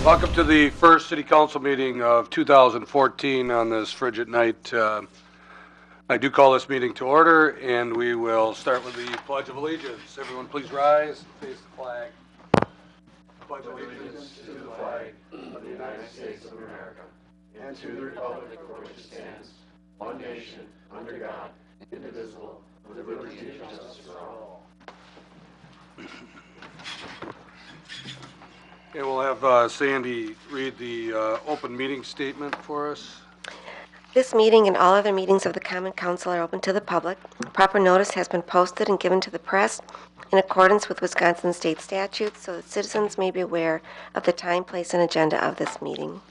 Welcome to the first City Council meeting of 2014 on this frigid night. I do call this meeting to order, and we will start with the Pledge of Allegiance. Everyone please rise and face the flag. Pledge allegiance to the flag of the United States of America and to the republic for which it stands, one nation, under God, indivisible, with liberty and justice for all. Okay, we'll have Sandy read the open meeting statement for us. This meeting and all other meetings of the Common Council are open to the public. Proper notice has been posted and given to the press in accordance with Wisconsin state statutes so that citizens may be aware of the time, place, and agenda of this meeting.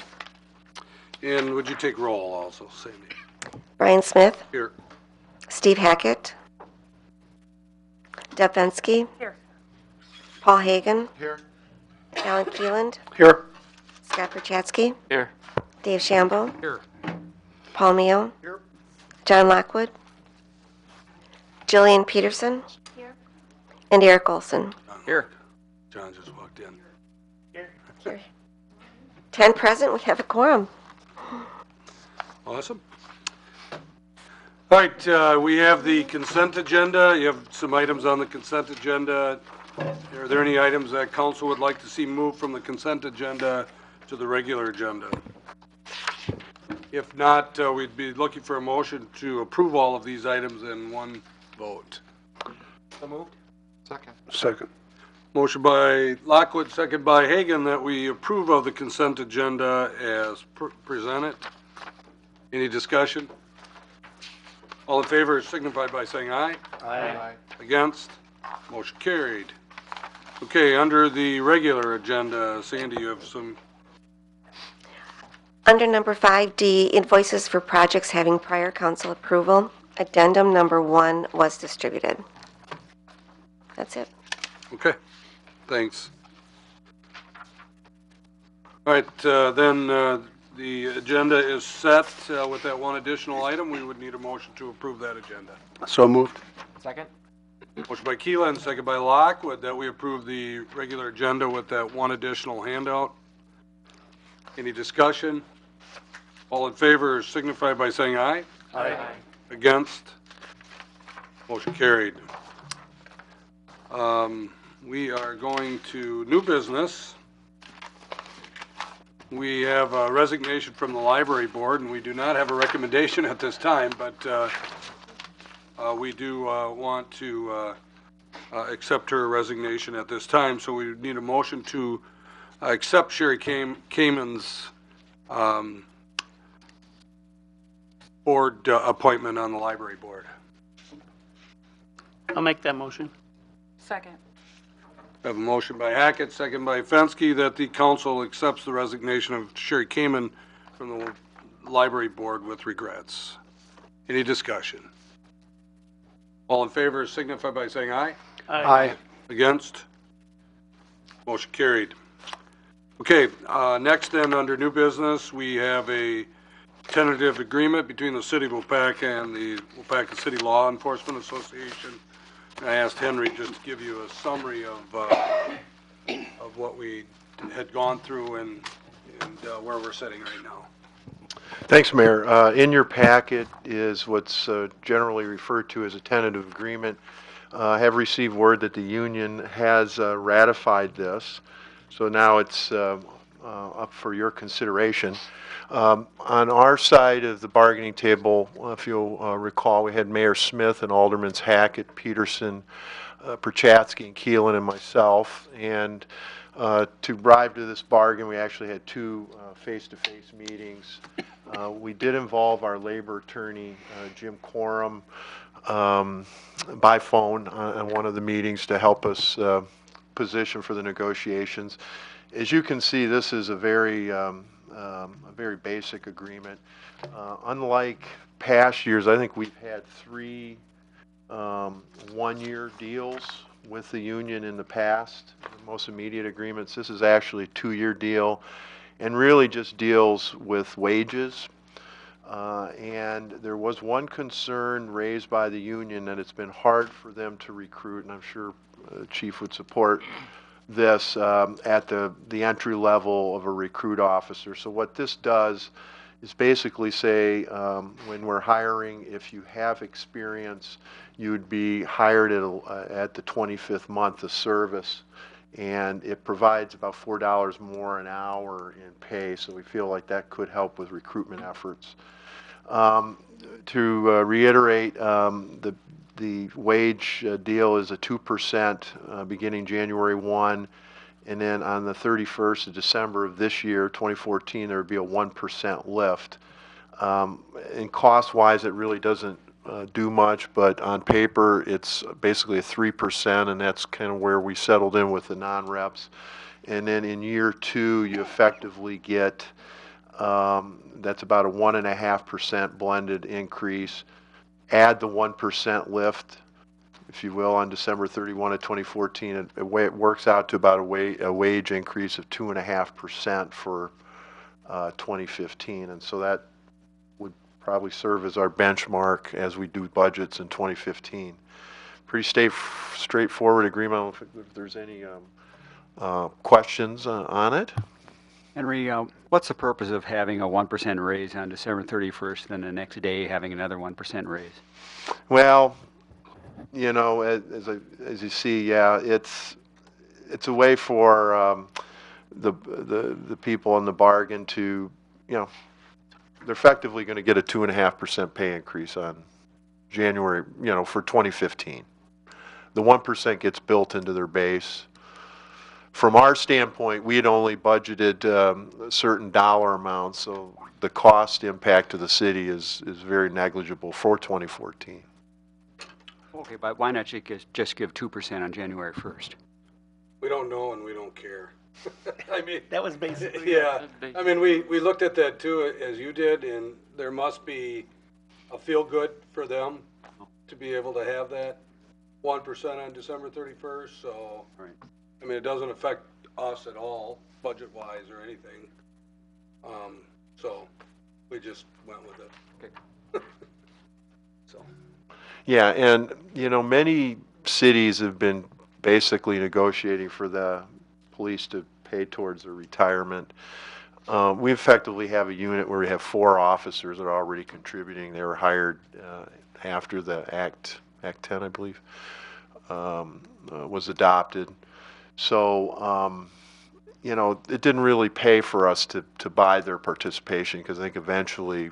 And would you take roll also, Sandy? Brian Smith. Here. Steve Hackett. Deb Vensky. Here. Paul Hagan. Here. Alan Keeland. Here. Scott Perchatsky. Here. Dave Shambo. Here. Paul Mio. Here. John Lockwood. Jillian Peterson. Here. And Eric Olson. Here. John just walked in. Here. 10 present. We have a quorum. Awesome. All right, we have the consent agenda. You have some items on the consent agenda. Are there any items that council would like to see moved from the consent agenda to the regular agenda? If not, we'd be looking for a motion to approve all of these items in one vote. So moved. Second. Second. Motion by Lockwood, second by Hagan, that we approve of the consent agenda as presented. Any discussion? All in favor signify by saying aye. Aye. Against? Motion carried. Okay, under the regular agenda, Sandy, you have some. Under number 5D, invoices for projects having prior council approval, addendum number 1 was distributed. That's it. Okay, thanks. All right, then the agenda is set with that one additional item. We would need a motion to approve that agenda. So moved. Second. Motion by Keelan, second by Lockwood, that we approve the regular agenda with that one additional handout. Any discussion? All in favor signify by saying aye. Aye. Against? Motion carried. We are going to new business. We have a resignation from the library board, and we do not have a recommendation at this time, but we do want to accept her resignation at this time, so we need a motion to accept Sherry Kamen's board appointment on the library board. I'll make that motion. Second. I have a motion by Hackett, second by Fensky, that the council accepts the resignation of Sherry Kamen from the library board with regrets. Any discussion? All in favor signify by saying aye. Aye. Against? Motion carried. Okay, next then, under new business, we have a tentative agreement between the City of Waupaca and the Waupaca City Law Enforcement Association. I asked Henry just to give you a summary of what we had gone through and where we're sitting right now. Thanks, Mayor. In your packet is what's generally referred to as a tentative agreement. I have received word that the union has ratified this, so now it's up for your consideration. On our side of the bargaining table, if you'll recall, we had Mayor Smith and Aldermans Hackett, Peterson, Perchatsky, and Keelan, and myself. And to arrive to this bargain, we actually had two face-to-face meetings. We did involve our labor attorney, Jim Quorum, by phone on one of the meetings to help us position for the negotiations. As you can see, this is a very basic agreement. Unlike past years, I think we've had 3 one-year deals with the union in the past, the most immediate agreements. This is actually a 2-year deal and really just deals with wages. And there was one concern raised by the union that it's been hard for them to recruit, and I'm sure the chief would support this at the entry level of a recruit officer. So what this does is basically say when we're hiring, if you have experience, you would be hired at the 25th month of service, and it provides about $4 more an hour in pay. So we feel like that could help with recruitment efforts. To reiterate, the wage deal is a 2% beginning January 1, and then on the 31st of December of this year, 2014, there would be a 1% lift. And cost-wise, it really doesn't do much, but on paper, it's basically a 3%, and that's kind of where we settled in with the non-reps. And then in year 2, you effectively get that's about a 1.5% blended increase. Add the 1% lift, if you will, on December 31 of 2014. It works out to about a wage increase of 2.5% for 2015. And so that would probably serve as our benchmark as we do budgets in 2015. Pretty straightforward agreement. I don't know if there's any questions on it. Henry, what's the purpose of having a 1% raise on December 31st, then the next day having another 1% raise? Well, you know, as you see, yeah, it's a way for the people in the bargain to, you know, they're effectively going to get a 2.5% pay increase on January, you know, for 2015. The 1% gets built into their base. From our standpoint, we had only budgeted certain dollar amounts, so the cost impact to the city is very negligible for 2014. Okay, but why not just give 2% on January 1st? We don't know and we don't care. I mean, That was basically yeah. I mean, we looked at that too, as you did, and there must be a feel good for them to be able to have that 1% on December 31st. So, Right. I mean, it doesn't affect us at all, budget-wise or anything. So we just went with it. Okay. So, Yeah, and you know, many cities have been basically negotiating for the police to pay towards their retirement. We effectively have a unit where we have 4 officers that are already contributing. They were hired after the Act 10, I believe, was adopted. So, you know, it didn't really pay for us to buy their participation, because I think eventually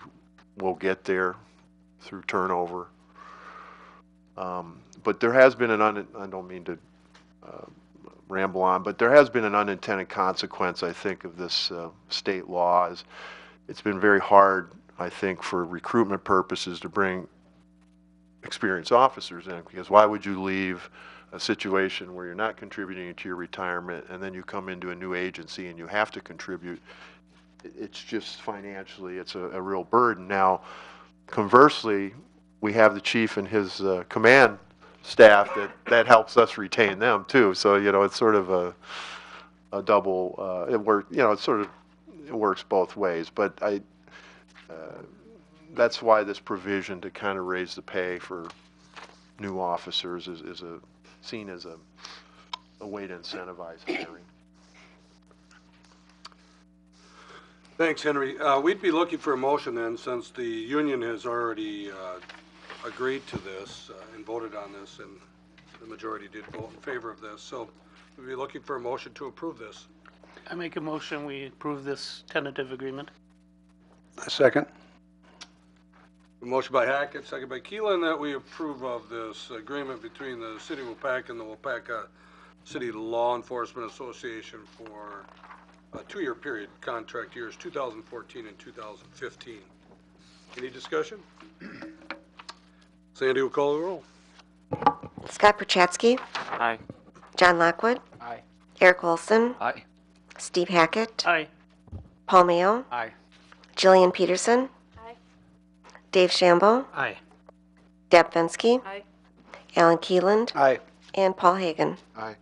we'll get there through turnover. But there has been I don't mean to ramble on, but there has been an unintended consequence, I think, of this state law. It's been very hard, I think, for recruitment purposes to bring experienced officers in, because why would you leave a situation where you're not contributing to your retirement and then you come into a new agency and you have to contribute? It's just financially, it's a real burden. Now, conversely, we have the chief and his command staff that helps us retain them too. So, you know, it's sort of a double, it works both ways. But that's why this provision to kind of raise the pay for new officers is seen as a way to incentivize hiring. thanks, Henry. We'd be looking for a motion then, since the union has already agreed to this and voted on this, and the majority did vote in favor of this. So we'd be looking for a motion to approve this. I make a motion we approve this tentative agreement. A second. A motion by Hackett, second by Keelan, that we approve of this agreement between the City of Waupaca and the Waupaca City Law Enforcement Association for a 2-year period, contract years 2014 and 2015. Any discussion? Sandy will call the roll. Scott Perchatsky, Aye. John Lockwood, Aye. Eric Olson, Aye. Steve Hackett, Aye. Paul Mayo, Aye. Jillian Peterson, Dave Shambo, Aye. Deb Fensky, Aye. Alan Keeland, Aye. and Paul Hagan. Aye.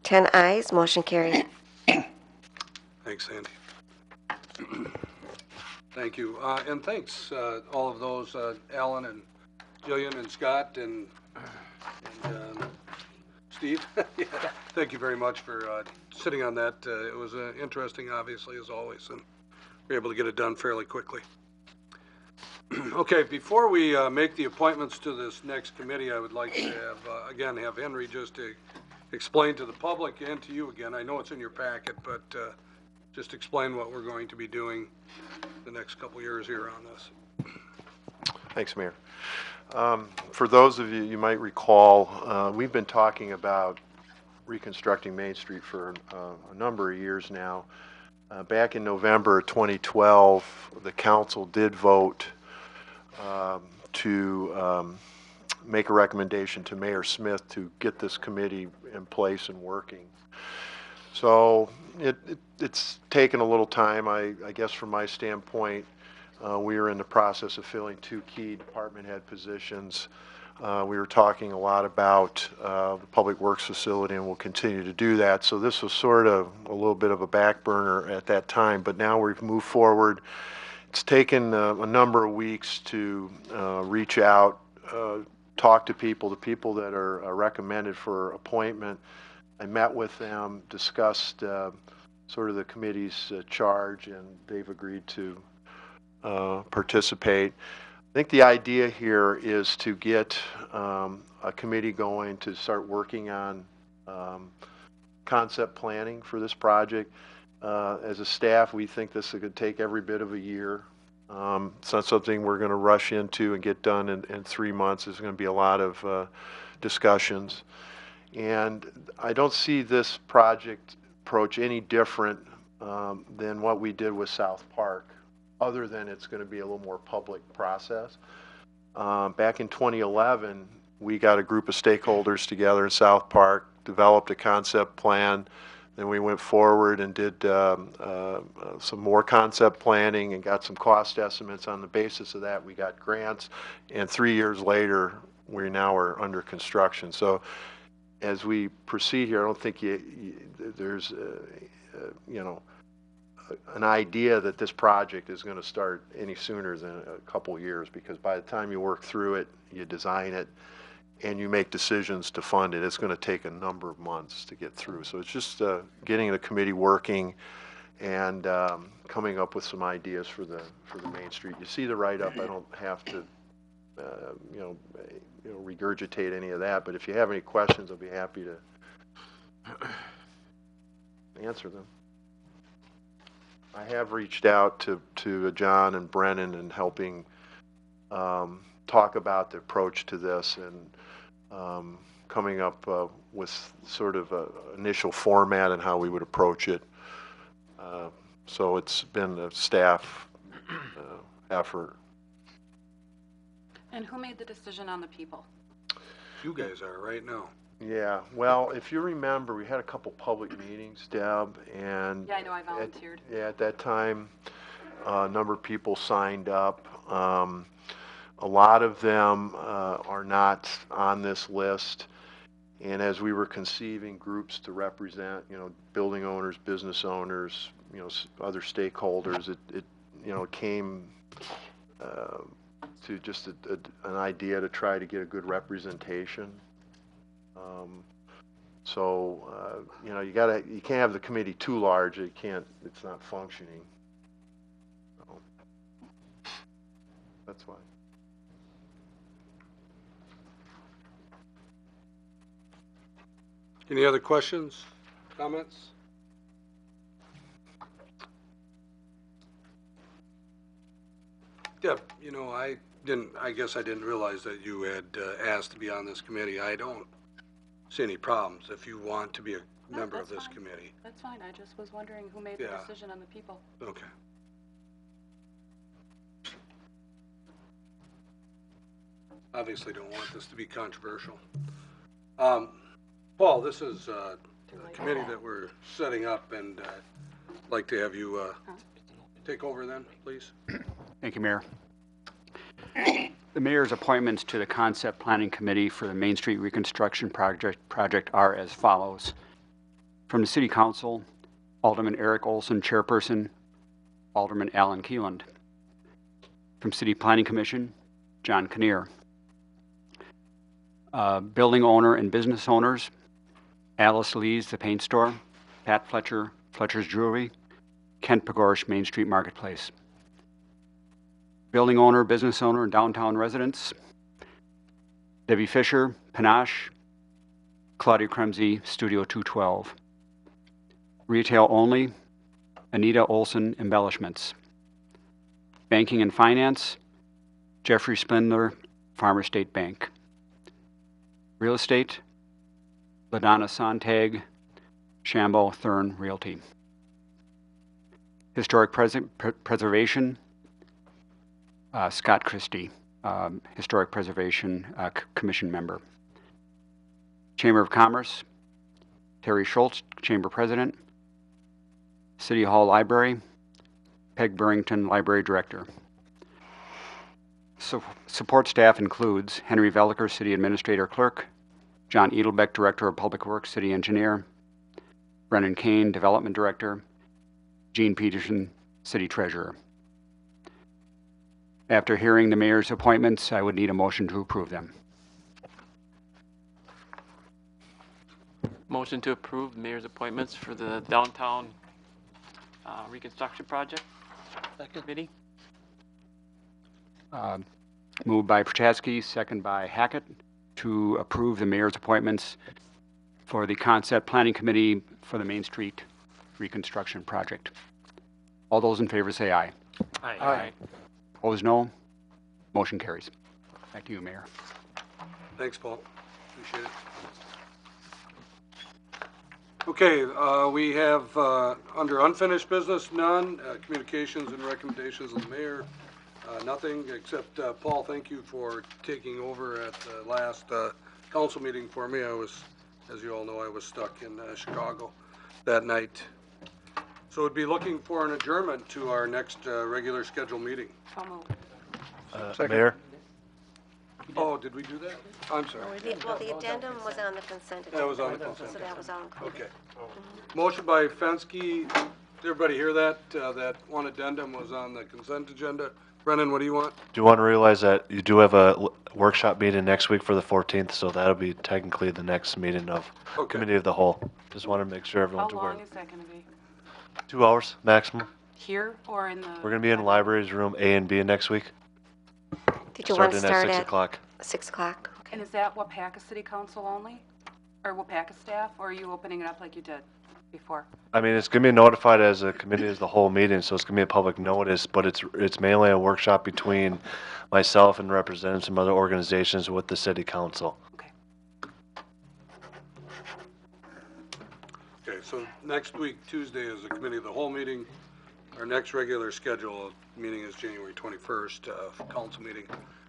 10 ayes, motion carried. Thanks, Sandy. Thank you. And thanks, all of those, Alan and Jillian and Scott and Steve? Yeah. Thank you very much for sitting on that. It was interesting, obviously, as always, and we were able to get it done fairly quickly. Okay, before we make the appointments to this next committee, I would like to have, again, have Henry just to explain to the public and to you again. I know it's in your packet, but just explain what we're going to be doing the next couple years here on this. Thanks, Mayor. For those of you, you might recall, we've been talking about reconstructing Main Street for a number of years now. Back in November 2012, the council did vote to make a recommendation to Mayor Smith to get this committee in place and working. So it's taken a little time. I guess from my standpoint, we are in the process of filling 2 key department head positions. We were talking a lot about the Public Works facility, and we'll continue to do that. So this was sort of a little bit of a back burner at that time, but now we've moved forward. It's taken a number of weeks to reach out, talk to people, the people that are recommended for appointment. I met with them, discussed sort of the committee's charge, and they've agreed to participate. I think the idea here is to get a committee going to start working on concept planning for this project. As a staff, we think this could take every bit of a year. It's not something we're going to rush into and get done in 3 months. There's going to be a lot of discussions. And I don't see this project approach any different than what we did with South Park, other than it's going to be a little more public process. Back in 2011, we got a group of stakeholders together in South Park, developed a concept plan, then we went forward and did some more concept planning and got some cost estimates. On the basis of that, we got grants, and 3 years later, we now are under construction. So as we proceed here, I don't think there's an idea that this project is going to start any sooner than a couple years, because by the time you work through it, you design it, and you make decisions to fund it, it's going to take a number of months to get through. So it's just getting the committee working and coming up with some ideas for the Main Street. You see the write-up. I don't have to regurgitate any of that, but if you have any questions, I'll be happy to answer them. I have reached out to John and Brennan and helping talk about the approach to this, and coming up with sort of an initial format and how we would approach it. So it's been a staff effort. And who made the decision on the people? You guys are right now. Yeah, well, if you remember, we had a couple public meetings, Deb, and Yeah, I know, I volunteered. at that time, a number of people signed up. A lot of them are not on this list, and as we were conceiving groups to represent, building owners, business owners, other stakeholders, it came to just an idea to try to get a good representation. You can't have the committee too large. It's not functioning. So, that's why. Any other questions, comments? Deb, I guess I didn't realize that you had asked to be on this committee. I don't see any problems if you want to be a member of this committee. That's fine. I just was wondering who made the decision on the people. Okay. Obviously don't want this to be controversial. Paul, this is a committee that we're setting up, and I'd like to have you take over then, please. Thank you, Mayor. The mayor's appointments to the Concept Planning Committee for the Main Street Reconstruction Project are as follows. From the City Council, Alderman Eric Olson, Chairperson, Alderman Alan Keeland. From City Planning Commission, John Kinnear. Building owner and business owners, Alice Lee's The Paint Store, Pat Fletcher, Fletcher's Jewelry, Kent Pagorish, Main Street Marketplace. Building owner, business owner, and downtown residents, Debbie Fisher, Panache, Claudia Kremsey, Studio 212. Retail only, Anita Olson, Embellishments. Banking and finance, Jeffrey Splendler, Farmer State Bank. Real estate, LaDonna Sontag, Shambo Thurn Realty. Historic preservation, Scott Christie, Historic Preservation Commission member. Chamber of Commerce, Terry Schultz, Chamber President. City Hall Library, Peg Burrington, Library Director. Support staff includes Henry Veliker, City Administrator Clerk, John Edelbeck, Director of Public Works, City Engineer, Brennan Kane, Development Director, Gene Peterson, City Treasurer. After hearing the mayor's appointments, I would need a motion to approve them. Motion to approve the mayor's appointments for the downtown reconstruction project committee. Moved by Prochaski, second by Hackett, to approve the mayor's appointments for the Concept Planning Committee for the Main Street Reconstruction Project. All those in favor say aye. Aye. Opposed, no. Motion carries. Back to you, Mayor. Thanks, Paul. Appreciate it. Okay, we have, under unfinished business, none. Communications and recommendations of the mayor, nothing, except, Paul, thank you for taking over at the last council meeting for me. I was, as you all know, I was stuck in Chicago that night. So we'd be looking for an adjournment to our next regular scheduled meeting. So moved. Mayor? Oh, did we do that? I'm sorry. Well, the addendum was on the consent agenda. That was on the consent. So that was all included. Okay. Motion by Fensky. Did everybody hear that? That one addendum was on the consent agenda. Brennan, what do you want? Do you want to realize that you do have a workshop meeting next week for the 14th, so that'll be technically the next meeting of Okay. Committee of the Whole. Just want to make sure How everyone's aware. long is that going to be? 2 hours maximum. Here or in the? We're going to be in libraries room A and B next week, Did you want to starting at start 6 at o'clock. 6 o'clock? And is that Waupaca City Council only? Or Waupaca staff, or are you opening it up like you did before? I mean, it's going to be notified as a Committee of the Whole meeting, so it's going to be a public notice, but it's mainly a workshop between myself and representatives from other organizations with the City Council. Okay. Okay, so next week, Tuesday, is the committee of the whole meeting. Our next regular scheduled meeting is January 21st, council meeting.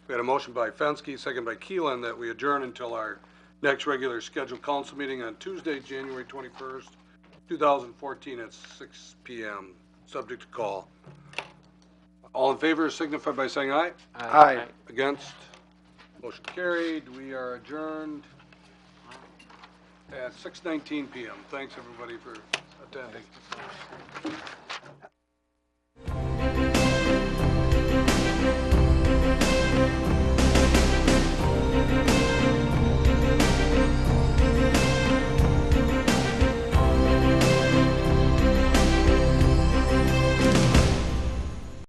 We had a motion by Fensky, second by Keelan, that we adjourn until our next regular scheduled council meeting on Tuesday, January 21st, 2014 at 6 p.m., subject to call. All in favor signify by saying aye. Aye. Against? Motion carried. We are adjourned at 6:19 p.m. Thanks, everybody, for attending.